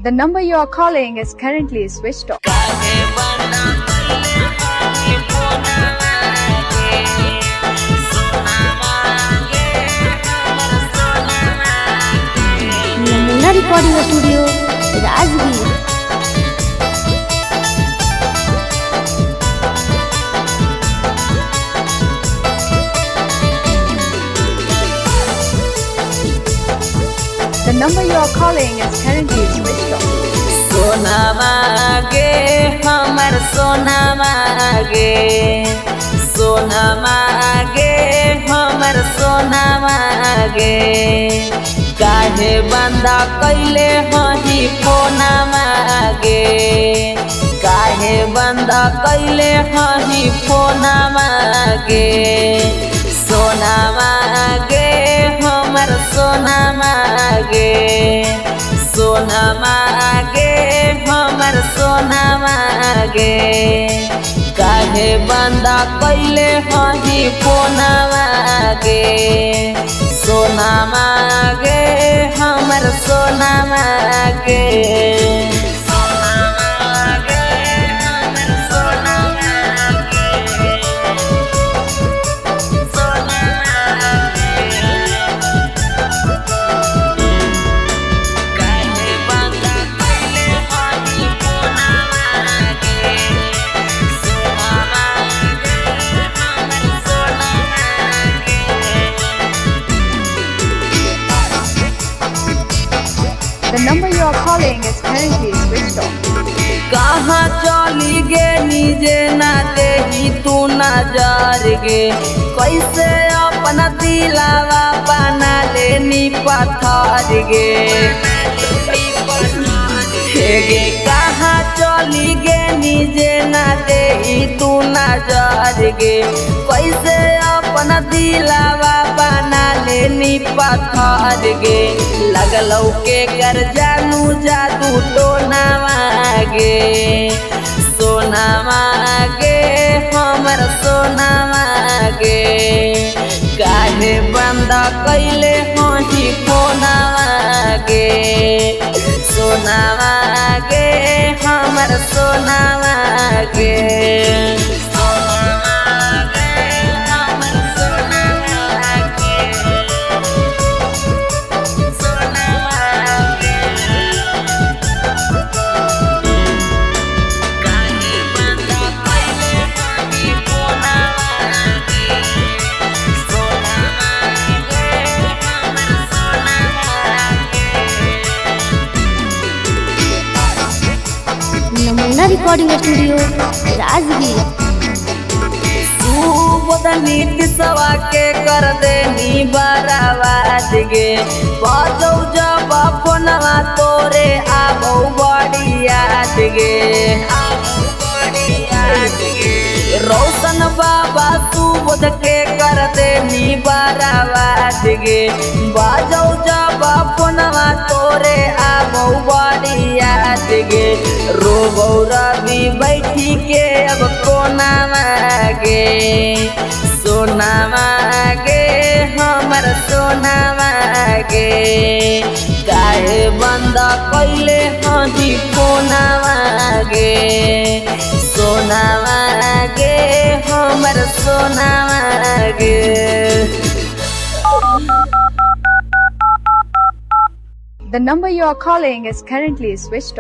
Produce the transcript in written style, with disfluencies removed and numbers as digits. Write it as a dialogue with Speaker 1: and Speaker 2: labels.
Speaker 1: The number you are calling is currently switched off.
Speaker 2: नमूना recording studio Rajgir.
Speaker 1: The number you are calling is currently switched off.
Speaker 3: सोना मांगे हमर सोना मांगे, सोना मांगे हमर सोना मांगे, काहे बंदा कैले हही फोना मांगे, काहे बंदा कैले हही फोना मांगे, सोना मांगे हमर सोना मांगे, सोना मांगे हमर सोना मांगे, काहे बंदा कैले हही फोना मांगे, सोना मांगे हमर सोना मांगे, सोना मांगे हमर सोना मांगे, सोना
Speaker 1: The number you are calling is currently switched off.
Speaker 3: कहाँ चली गे निजे ना देही तू नजर गे, कैसे अपना दिलावा बना लेनी पत्थर गे, गे कहाँ चली गे निजे ना देही तू नजर गे, कैसे अपना दिलावा बना लेनी पत्थर गे, लगलौ के कर जानू जादू टोना मांगे, सोना मांगे हमर सोना मांगे, काहे बंदा कैले हही फोना मांगे, सोना मांगे हमर सोना मांगे, सोना मांगे हमर सोना मांगे, सोना मांगे, काहे बंदा कैले हही फोना मांगे, सोना मांगे हमर सोना मांगे।
Speaker 2: नमूना रिकॉर्डिंग स्टूडियो राजगीर।
Speaker 3: नीति सवा के कर देनी बराबाद गे, बजौ जब फोनवा तोरे आबौ बड़ी याद गे, रोशन बाबा सुबोध के कर देनी बराबाद गे, बजौ जब फोनवा तोरे आबौ बड़ी याद गे, रोबौ रवि बैठी के अब कोना मांगे, सोना मांगे हमर सोना मांगे, काहे बंदा कैले हही फोना मांगे, सोना मांगे हमर सोना मांगे।
Speaker 1: The number you are calling is currently switched off.